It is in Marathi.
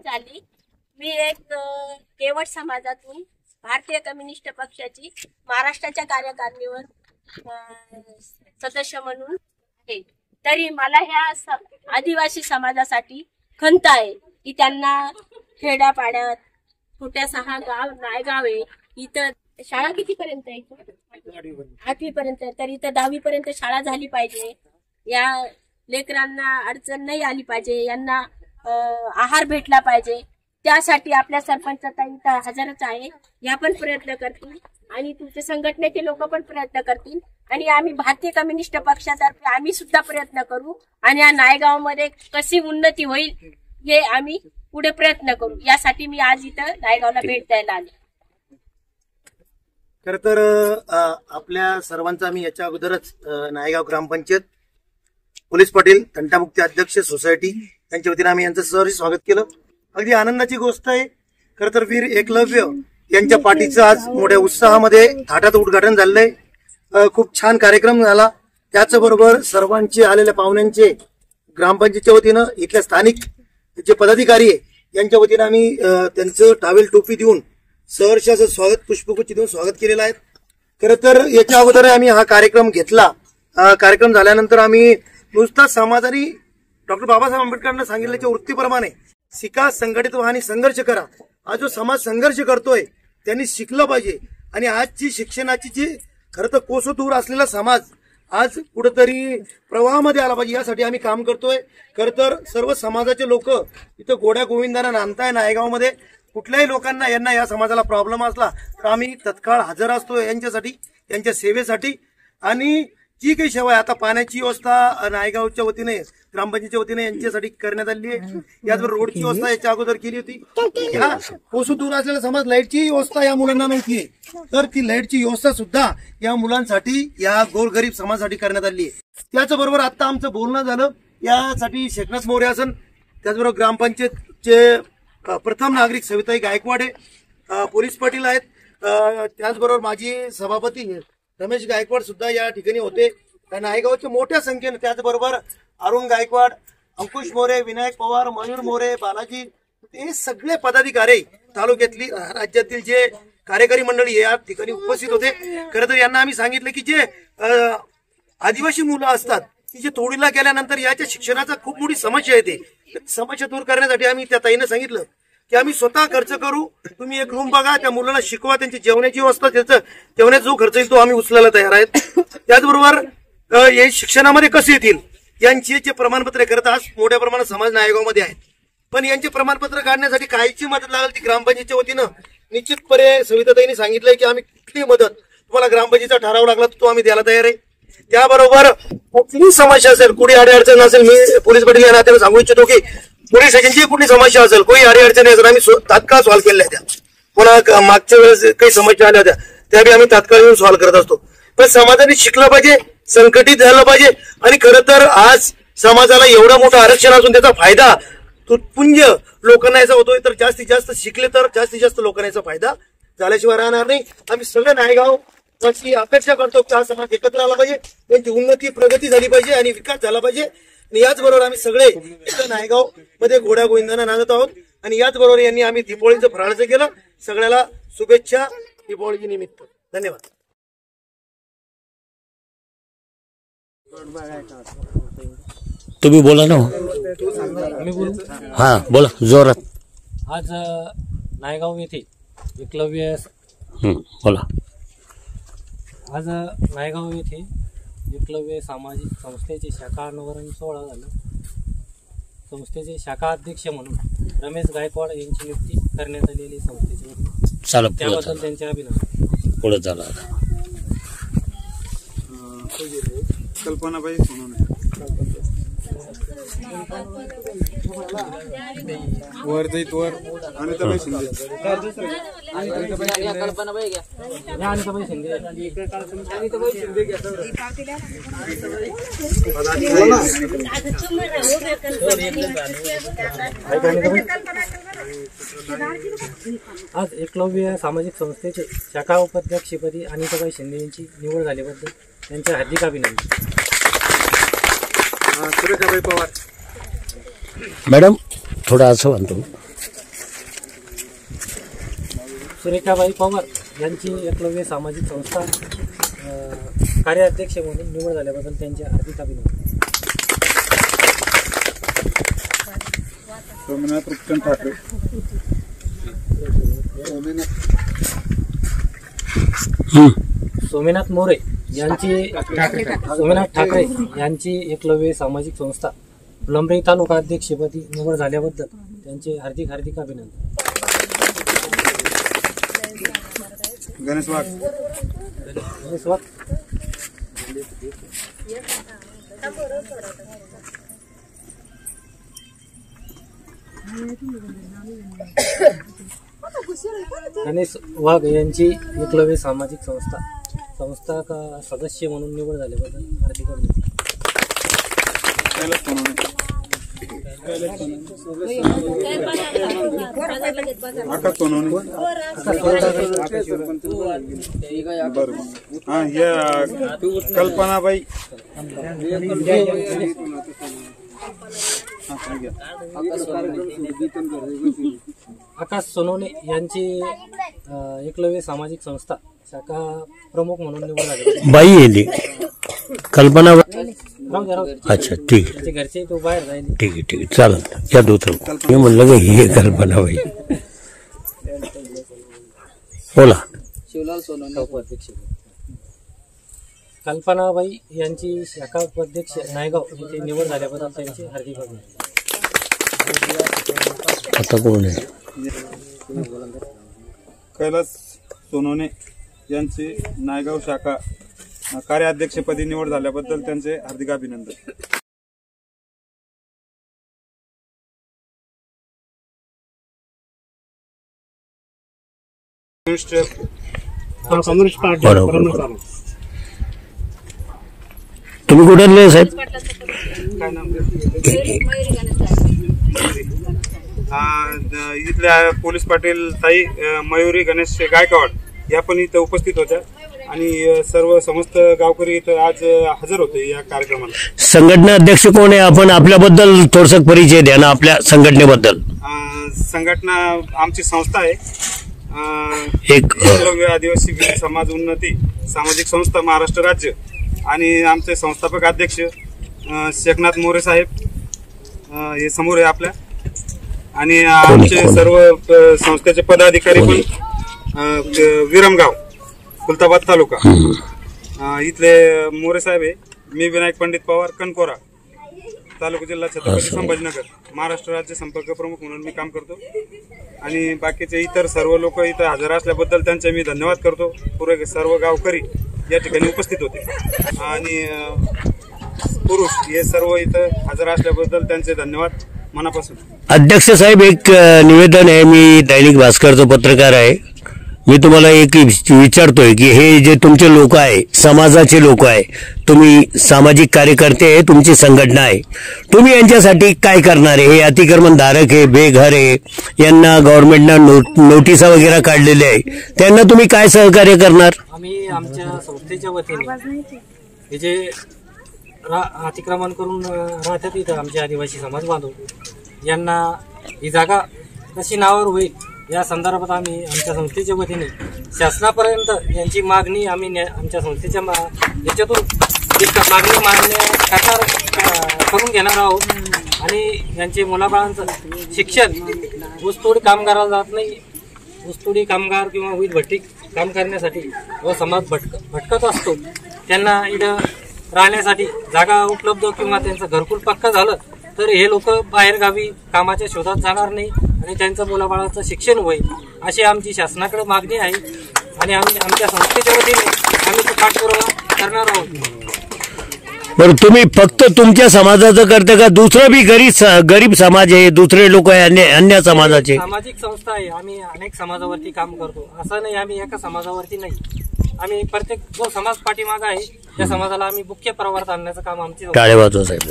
झाली। मी एक केवट समाजातून भारतीय कम्युनिस्ट पक्षाची महाराष्ट्राच्या कार्यकारिणीवर सदस्य म्हणून आहे। तरी मला ह्या आदिवासी समाजासाठी खंत आहे की त्यांना खेड्यापाड्यात छोट्या 6 गाव नायगाव आहे, इथं शाळा कितीपर्यंत आहे? 8वी पर्यंत, तर इथं 10वी पर्यंत शाळा झाली पाहिजे। या लेकरांना अडचण नाही आली पाहिजे, यांना आहार भेटला पाहिजे। त्यासाठी आपल्या सरपंचाताई इथं हजरच आहे, या पण प्रयत्न करतील आणि तुमचे संघटनेचे लोक पण प्रयत्न करतील आणि आम्ही भारतीय कम्युनिस्ट पक्षातर्फे आम्ही सुद्धा प्रयत्न करू आणि या नायगावमध्ये कशी उन्नती होईल हे आम्ही पुढे प्रयत्न करू। यासाठी मी आज इथं नायगावला भेट द्यायला आले। खरं तर आपल्या सर्वांचा मी याच्या अगोदरच नायगाव ग्रामपंचायत पोलीस पाटील तंटामुक्ती अध्यक्ष सोसायटी यांच्या वतीने आम्ही यांचं सहर्ष स्वागत केलं। अगदी आनंदाची गोष्ट आहे। खरं तर वीर एकलव्य यांच्या पाठीचं आज मोठ्या उत्साहामध्ये थाटात उद्घाटन झालंय। खूप छान कार्यक्रम झाला। त्याचबरोबर सर्वांचे आलेल्या पाहुण्यांचे ग्रामपंचायतच्या वतीनं इथल्या स्थानिक जे पदाधिकारी आहे यांच्या वतीनं आम्ही त्यांचं टावेल टोपी देऊन सहर्ष असं स्वागत पुष्पगुच्छ देऊन स्वागत केलेलं आहे। खरं तर याच्या अगोदर आम्ही हा कार्यक्रम घेतला। कार्यक्रम झाल्यानंतर आम्ही नुसता समाजाने डॉक्टर बाबासाहेब आंबेडकरांना सांगितल्याच्या वृत्तीप्रमाणे शिका, संघटित व्हा आणि संघर्ष करा। आज जो समाज संघर्ष करतोय त्यांनी शिकलं पाहिजे आणि आजची शिक्षणाची जी खरं तर कोसो दूर असलेला समाज आज कुठेतरी प्रवाहामध्ये आला पाहिजे, यासाठी आम्ही काम करतोय। खरं तर सर्व समाजाचे लोक इथं गोड्या गोविंदांना नांदताय नायगावमध्ये। कुठल्याही लोकांना यांना या समाजाला प्रॉब्लेम असला तर आम्ही तत्काळ हजर असतो यांच्यासाठी, यांच्या सेवेसाठी। आणि जी काही सेवा आहे, आता पाण्याची व्यवस्था नायगावच्या वतीने ग्रामपंचायतीच्या वतीने यांच्यासाठी करण्यात आली आहे। याचबरोबर रोडची व्यवस्था याच्या अगोदर केली होती। या कोसो दूर असलेला समाज लाईटची व्यवस्था या मुलांना नव्हती, तर ती लाईटची व्यवस्था सुद्धा या मुलांसाठी, या गोरगरीब समाजासाठी करण्यात आली आहे। त्याचबरोबर आता आमचं बोलणं झालं यासाठी शेखनाथ मोरे असन, त्याचबरोबर ग्रामपंचायतचे प्रथम नागरिक सविताई गायकवाड आहे, पोलीस पाटील आहेत, त्याचबरोबर माजी सभापती रमेश गायकवाड सुद्धा या ठिकाणी होते। नायगावच्या मोठ्या संख्येने, त्याचबरोबर अरुण गायकवाड, अंकुश मोरे, विनायक पवार, मयूर मोरे, बालाजी, हे सगळे पदाधिकारी तालुक्यातली राज्यातील जे कार्यकारी मंडळी या ठिकाणी उपस्थित होते। खरं तर यांना आम्ही सांगितलं की जे आदिवासी मुलं असतात की जे तोडीला गेल्यानंतर याच्या शिक्षणाचा खूप मोठी समस्या येते, समस्या दूर करण्यासाठी आम्ही त्या ताईने सांगितलं की आम्ही स्वतः खर्च करू, तुम्ही एक रूम बघा, त्या मुलांना शिकवा, त्यांची जेवणाची व्यवस्था, त्याचं जेवणाचा जो खर्च येईल तो आम्ही उचलायला तयार आहेत। त्याचबरोबर हे शिक्षणामध्ये कसे येतील यांचे जे प्रमाणपत्र करत आज मोठ्या प्रमाणात समाज नायगावमध्ये आहेत, पण यांचे प्रमाणपत्र काढण्यासाठी काहीची मदत लागेल ती ग्रामपंचायतच्या वतीनं निश्चितपणे सविताताईंनी सांगितलंय की आम्ही कुठली मदत तुम्हाला ग्रामपंचायतीचा ठराव लागला तो आम्ही द्यायला तयार आहे। त्याबरोबर कुठलीही समस्या असेल, कुठली अडचण असेल, मी पोलीस पाटील या नात्याने सांगू इच्छितो की पोलीस स्टेशनची कुठली समस्या असेल, कोणी अडचणी असेल, आम्ही तात्काळ सॉल्व्ह केल्या त्या। पुन्हा मागच्या वेळेस काही समस्या आल्या होत्या त्या बी आम्ही तात्काळ येऊन सॉल्व्ह करत असतो। पण समाजाने शिकलं पाहिजे, संघटित झालं पाहिजे आणि खरं तर आज समाजाला एवढं मोठं आरक्षण असून त्याचा फायदा तुटपुंज लोकांना याचा होतोय, तर जास्तीत जास्त शिकले तर जास्तीत जास्त लोकांना याचा फायदा झाल्याशिवाय राहणार नाही। आम्ही सगळे नायगाव अशी अपेक्षा करतो की हा समाज एकत्र आला पाहिजे, त्यांची उन्नती प्रगती झाली पाहिजे आणि विकास झाला पाहिजे। आणि याचबरोबर आम्ही सगळे नायगाव मध्ये घोड्या गोविंदांना नांदत आहोत आणि याचबरोबर यांनी आम्ही दीपावलीचं फराळाचं केलं। सगळ्याला शुभेच्छा दीपावलीच्या निमित्त। धन्यवाद। तुम्ही बोला ना। हा बोला जोरात। आज नायगाव येथे एकलव्य बोला। आज नायगाव येथे एकलव्य सामाजिक संस्थेचे शाखा अनावरण सोहळा झाला। संस्थेचे शाखा अध्यक्ष म्हणून रमेश गायकवाड यांची नियुक्ती करण्यात आलेली संस्थेची, त्याबद्दल त्यांचे अभिनंदन। पुढे झाला कल्पनाबाई वर जाईत वर अनिताबाई शिंदे, आज एकलव्य सामाजिक संस्थेचे शाखा उपाध्यक्षपदी अनिताबाई शिंदे यांची निवड झाल्याबद्दल त्यांचे हार्दिक अभिनंदन। सुरेखाबाई पवार मॅडम थोडं असं म्हणतो सुरेखाबाई पवार यांची एकलव्य सामाजिक संस्था कार्याध्यक्ष म्हणून निवड झाल्याबद्दल त्यांचे हार्दिक अभिनंदन. सोमनाथ रुपचंद ठाकरे. सोमनाथ मोरे यांची सोमनाथ ठाकरे यांची एकलव्य सामाजिक संस्था फुलंब्री तालुका अध्यक्षपदी निवड झाल्याबद्दल त्यांचे हार्दिक अभिनंदन. गणेश वाघ. गणेश वाघ यांची एकलव्य सामाजिक संस्था का सदस्य म्हणून निवड झाल्याबद्दल हार्दिक अभिनंदन. आकाश सोनवणे. बरोबर. हा, या कल्पनाबाई. आकाश सोनवणे यांची एकलव्य सामाजिक संस्था शाखा प्रमुख म्हणून निवड झाली. बाई येली कल्पना. राहू अच्छा ठीक आहे. त्याचे घरचे तो बाहेर जाईल. ठीक आहे चालेल. या दुसरं मी म्हणलं का ही कल्पना बाई. बोला. अध्यक्ष कल्पनाबाई यांची शाखा उपाध्यक्ष नायगाव येथे निवड झाल्याबद्दल त्यांचे हार्दिक अभिनंदन. आता कोण आहे? कैलास सोनवणे यांची नायगाव शाखा कार्याध्यक्षपदी निवड झाल्याबद्दल त्यांचे हार्दिक अभिनंदन. बरोबर. तुम्ही कुठले साहेब? इथल्या पोलीस पाटील ताई मयुरी गणेश गायकवाड या पण इथं उपस्थित होत्या आणि सर्व समस्त गावकरी इथं आज हजर होते या कार्यक्रमाला. संघटना अध्यक्ष कोण आहे? आपण आपल्याबद्दल थोडसा परिचय द्या ना आपल्या संघटनेबद्दल. संघटना आमची संस्था आहे एक आदिवासी समाज उन्नती सामाजिक संस्था महाराष्ट्र राज्य आणि आमचे संस्थापक अध्यक्ष शेखनाथ मोरे साहेब हे समोर आहे आपल्या आणि आमचे सर्व संस्थेचे पदाधिकारी पण विरमगाव खुलताबाद तालुका इथले मोरे साहेब आहे. मी विनायक पंडित पवार कनकोरा तालुका जिल्हा छत्रपती संभाजीनगर महाराष्ट्र राज्य संपर्क प्रमुख म्हणून मी काम करतो आणि बाकीचे इतर सर्व लोक इथं हजर असल्याबद्दल त्यांचे मी धन्यवाद करतो. पुरे सर्व गावकरी या ठिकाणी उपस्थित होते आणि पुरुष हे सर्व इथं हजर असल्याबद्दल त्यांचे धन्यवाद मनापासून. अध्यक्ष साहेब एक निवेदन आहे. मी दैनिक भास्करचा पत्रकार आहे. मी तुम्हाला एक विचारतोय की हे जे तुमचे लोक आहे समाजाचे लोक आहे तुम्ही सामाजिक कार्यकर्ते आहे तुमची संघटना आहे तुम्ही यांच्यासाठी काय करणार आहे? हे अतिक्रमण धारक आहे बेघर आहे यांना गव्हर्नमेंटनं नोटिसा वगैरे काढलेल्या आहे त्यांना तुम्ही काय सहकार्य करणार? आम्ही आमच्या संस्थेच्या वतीने हे जे अतिक्रमण करून राहतात इथं आमचे आदिवासी समाज बांधव यांना ही जागा कशी नावावर होईल या संदर्भात आम्ही आमच्या संस्थेच्या वतीने शासनापर्यंत यांची मागणी आम्ही आमच्या संस्थेच्या याच्यातून मागणी करून घेणार आहोत आणि यांचे मुलाबाळांचं शिक्षण ऊसतोडी कामगाराला जात नाही. ऊसतोडी कामगार किंवा वीज भट्टी काम करण्यासाठी व समाज भटकत असतो त्यांना इथं राहण्यासाठी जागा उपलब्ध किंवा त्यांचं घरकुल पक्का झालं तर हे लोक बाहेर गावी कामाच्या शोधात जाणार नाही आणि त्यांचं मुलाबाळाचं शिक्षण होईल अशी आमची शासनाकडे मागणी आहे आणि आम्ही आमच्या संस्थेच्या वतीने आम्ही तो पाठपुरावा करणार आहोत. बरं तुम्ही फक्त तुमच्या समाजाचं करता का दुसरं बी गरीब समाज आहे दुसरे लोक आहे अन्य समाजाचे? सामाजिक संस्था आहे. आम्ही अनेक समाजावरती काम करतो असं नाही आम्ही एका समाजावरती नाही. आम्ही प्रत्येक जो समाज पाठीमागा आहे त्या समाजाला आम्ही मुख्य प्रवाहात आणण्याचं काम आमचे. टाळे वाजवा साहेब.